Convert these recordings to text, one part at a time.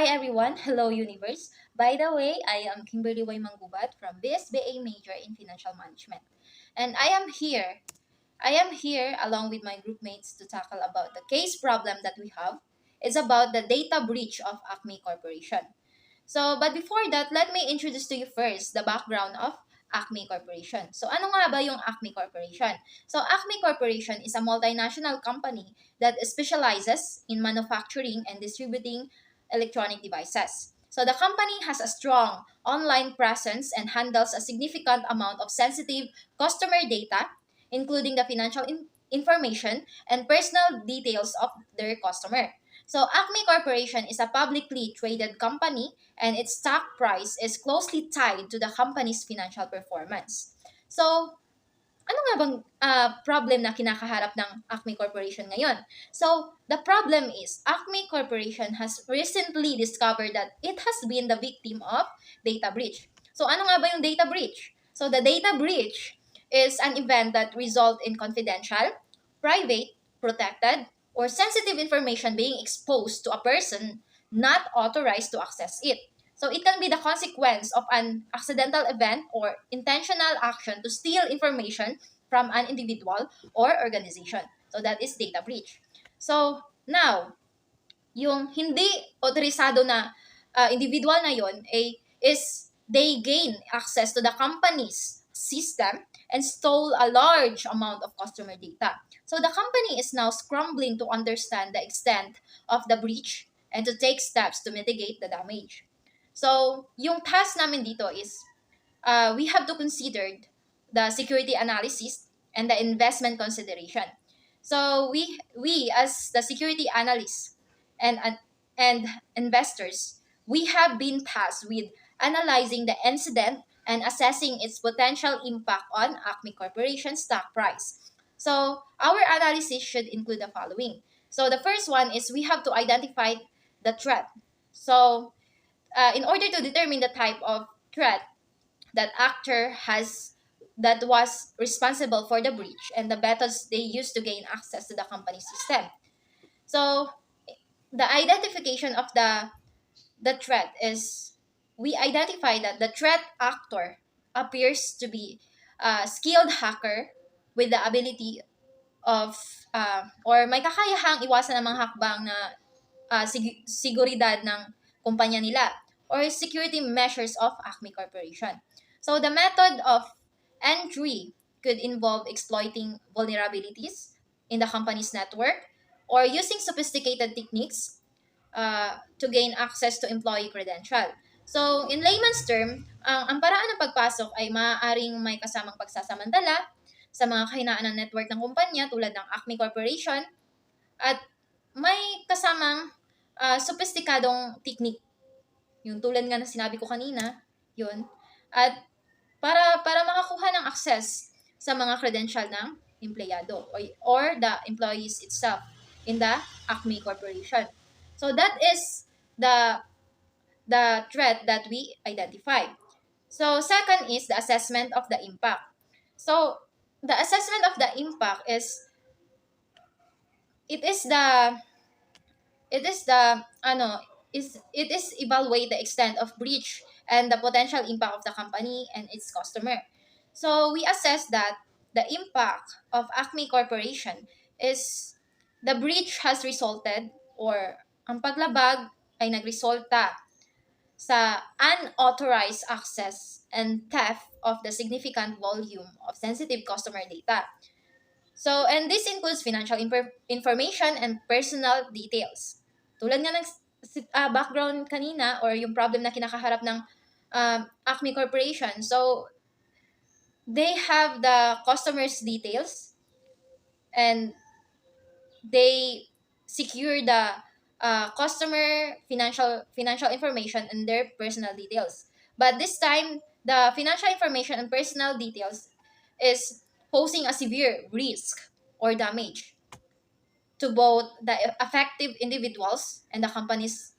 Hi everyone, hello universe. By the way, I am Kimberly Y. Manggubat from BSBA major in Financial Management. And I am here along with my group mates to tackle about the case problem that we have. It's about the data breach of Acme Corporation. But before that, let me introduce to you first the background of Acme Corporation. So, ano nga ba yung Acme Corporation? So, Acme Corporation is a multinational company that specializes in manufacturing and distributing electronic devices. So, the company has a strong online presence and handles a significant amount of sensitive customer data, including the financial information and personal details of their customer. So, Acme Corporation is a publicly traded company and its stock price is closely tied to the company's financial performance. So, ano nga bang problem na kinakaharap ng Acme Corporation ngayon? So, the problem is Acme Corporation has recently discovered that it has been the victim of data breach. So, ano nga ba yung data breach? So, the data breach is an event that result in confidential, private, protected, or sensitive information being exposed to a person not authorized to access it. So it can be the consequence of an accidental event or intentional action to steal information from an individual or organization. So that is data breach. So now, yung hindi otorisado na individual na yon is they gain access to the company's system and stole a large amount of customer data. So the company is now scrambling to understand the extent of the breach and to take steps to mitigate the damage. So, yung task namin dito is we have to consider the security analysis and the investment consideration. So we as the security analysts and investors, we have been tasked with analyzing the incident and assessing its potential impact on Acme Corporation stock price. So our analysis should include the following. So the first one is we have to identify the threat. So in order to determine the type of threat that actor has that was responsible for the breach and the methods they used to gain access to the company system. So the identification of the threat is we identify that the threat actor appears to be a skilled hacker with the ability of or may kakayahang iwasan ang mga hakbang na seguridad ng kumpanya nila or security measures of Acme Corporation. So the method of entry could involve exploiting vulnerabilities in the company's network or using sophisticated techniques to gain access to employee credential. So, in layman's term, ang paraan ng pagpasok ay maaaring may kasamang pagsasamantala sa mga kahinaan ng network ng kumpanya tulad ng Acme Corporation at may kasamang sophisticadong technique. Yung tulad nga na sinabi ko kanina, yun. At para makakuha ng access sa mga credential ng empleyado or the employees itself in the Acme Corporation. So that is the threat that we identify. So second is the assessment of the impact. So the assessment of the impact is it is the it is the ano is it is evaluate the extent of breach and the potential impact of the company and its customer. So we assess that the impact of Acme Corporation is the breach has resulted or ang paglabag ay nagresulta sa unauthorized access and theft of the significant volume of sensitive customer data. So, and this includes financial information and personal details. Tulad nga ng background kanina or yung problem na kinakaharap ng Acme Corporation. So, they have the customer's details and they secure the customer financial information and their personal details. But this time, the financial information and personal details is posing a severe risk or damage to both the affected individuals and the company's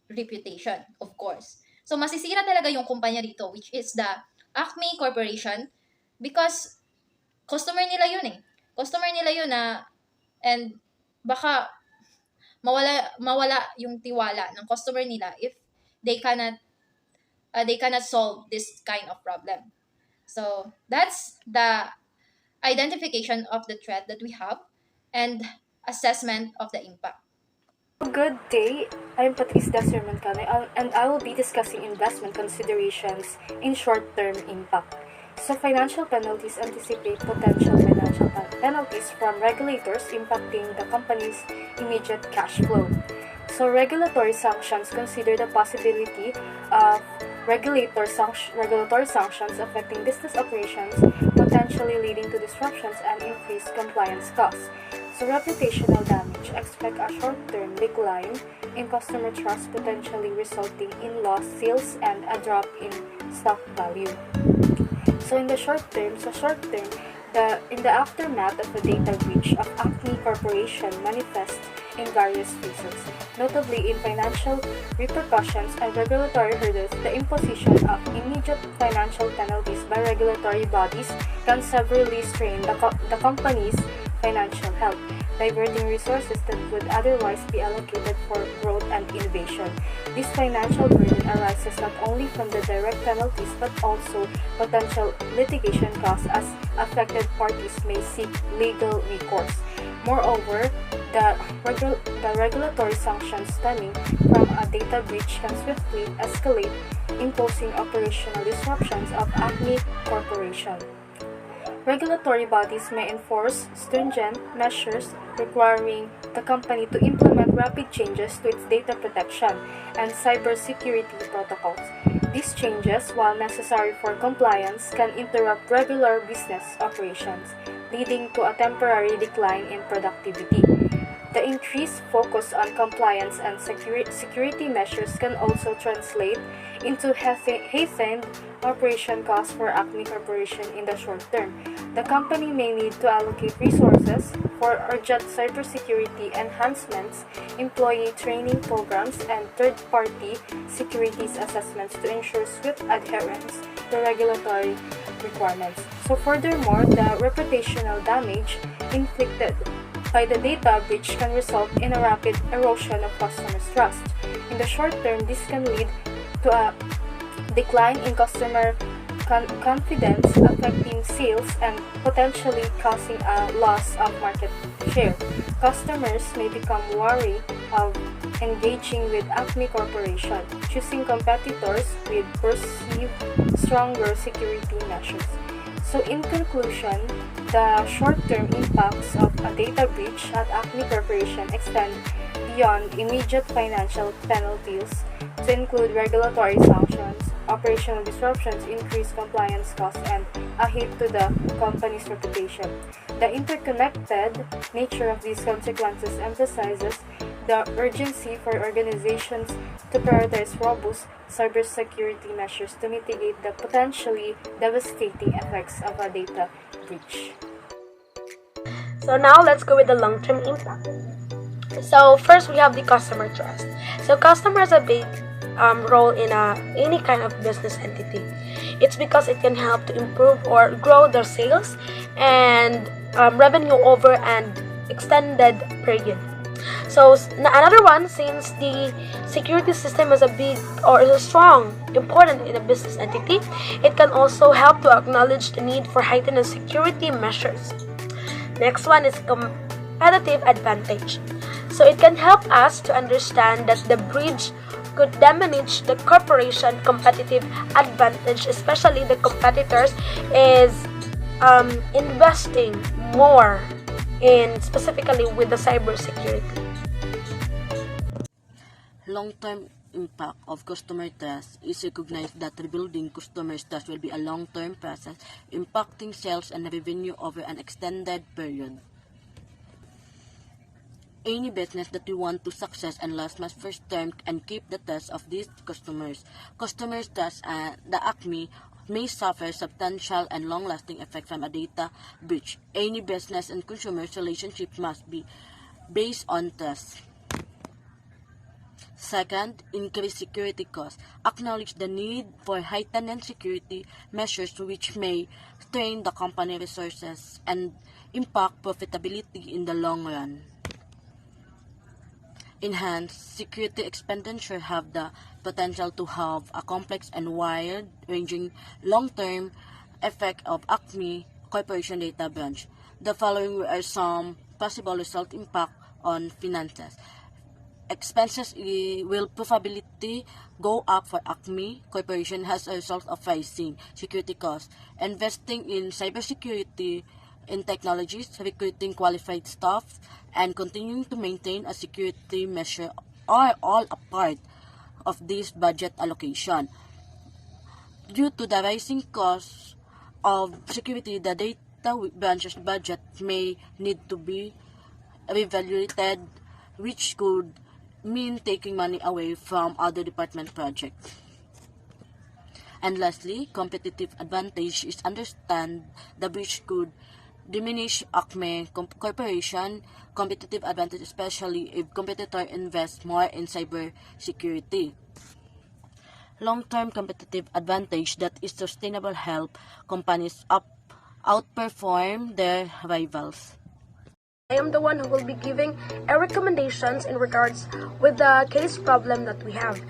reputation, of course. So, masisira talaga yung kumpanya dito, which is the Acme Corporation because customer nila yun eh. Customer nila yun na and baka mawala yung tiwala ng customer nila if they cannot solve this kind of problem. So that's the identification of the threat that we have and assessment of the impact. Good day. I'm Patrice Desirmancano, and I will be discussing investment considerations in short-term impact. So, financial penalties anticipate potential financial penalties from regulators impacting the company's immediate cash flow. So, regulatory sanctions consider the possibility of regulatory sanctions affecting business operations, potentially leading to disruptions and increased compliance costs. So, reputational damage expect a short-term decline in customer trust, potentially resulting in lost sales and a drop in stock value. So in the short term, in the aftermath of a data breach of Acme Corporation manifests in various phases, notably in financial repercussions and regulatory hurdles. The imposition of immediate financial penalties by regulatory bodies can severely strain the company's financial health, diverting resources that would otherwise be allocated for growth and innovation. This financial burden arises not only from the direct penalties but also potential litigation costs as affected parties may seek legal recourse. Moreover, the regulatory sanctions stemming from a data breach can swiftly escalate, imposing operational disruptions of Acme Corporation. Regulatory bodies may enforce stringent measures requiring the company to implement rapid changes to its data protection and cybersecurity protocols. These changes, while necessary for compliance, can interrupt regular business operations, leading to a temporary decline in productivity. The increased focus on compliance and security measures can also translate into hastened operation costs for Acme Corporation in the short term. The company may need to allocate resources for urgent cybersecurity enhancements, employee training programs, and third-party securities assessments to ensure swift adherence to regulatory requirements. So furthermore, the reputational damage inflicted by the data breach can result in a rapid erosion of customers' trust. In the short term, this can lead to a decline in customer confidence, affecting sales and potentially causing a loss of market share. Customers may become wary of engaging with Acme Corporation, choosing competitors with perceived stronger security measures. So in conclusion, the short-term impacts of a data breach at Acme Corporation extend beyond immediate financial penalties to include regulatory sanctions, operational disruptions, increased compliance costs, and a hit to the company's reputation. The interconnected nature of these consequences emphasizes the urgency for organizations to prioritize robust cybersecurity measures to mitigate the potentially devastating effects of a data breach. So now let's go with the long-term impact. So first we have the customer trust. So customer has a big role in any kind of business entity. It's because it can help to improve or grow their sales and revenue over an extended period. So another one, since the security system is a big or is a strong, important in a business entity, it can also help to acknowledge the need for heightened security measures. Next one is competitive advantage. So it can help us to understand that the breach could diminish the corporation competitive advantage, especially the competitors is investing more in specifically with the cybersecurity. Long-term impact of customer trust is recognized that rebuilding customer trust will be a long-term process impacting sales and revenue over an extended period. Any business that we want to success and last must first turn and keep the trust of these customers. Customers trust the Acme may suffer substantial and long-lasting effects from a data breach. Any business and consumers relationship must be based on trust. Second, increased security costs. Acknowledge the need for heightened security measures which may strain the company resources and impact profitability in the long run. enhanced security expenditure have the potential to have a complex and wide-ranging long-term effect of Acme Corporation data branch. The following are some possible result impact on finances. Expenses will probability go up for Acme Corporation as a result of rising security costs. Investing in cybersecurity in technologies, recruiting qualified staff, and continuing to maintain a security measure are all a part of this budget allocation. Due to the rising costs of security, the data branch's budget may need to be reevaluated, which could mean taking money away from other department projects. And lastly, competitive advantage is understand the breach could diminish Acme Corporation competitive advantage, especially if competitor invest more in cyber security. Long-term competitive advantage that is sustainable help companies outperform their rivals. I am the one who will be giving a recommendations in regards with the case problem that we have.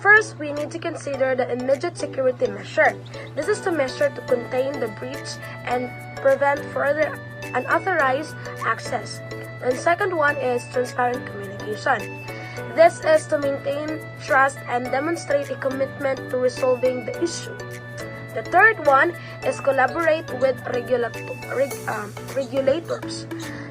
First, we need to consider the immediate security measure. This is the measure to contain the breach and prevent further unauthorized access. And second one is transparent communication. This is to maintain trust and demonstrate a commitment to resolving the issue. The third one is collaborate with regulators.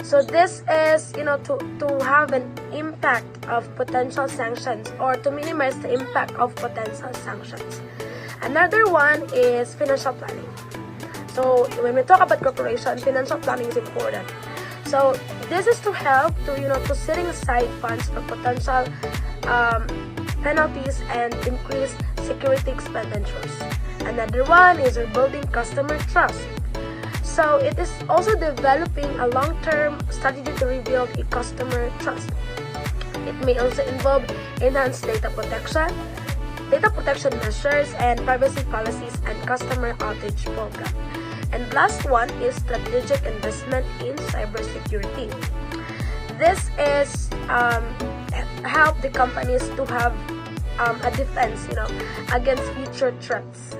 So this is, to have an impact of potential sanctions or to minimize the impact of potential sanctions. Another one is financial planning. So when we talk about corporation, financial planning is important. So this is to help to setting aside funds for potential penalties and increase security expenditures. Another one is rebuilding customer trust. So it is also developing a long-term strategy to rebuild a customer trust. It may also involve enhanced data protection measures, and privacy policies and customer outage program. And last one is strategic investment in cybersecurity. This is help the companies to have a defense, against future threats.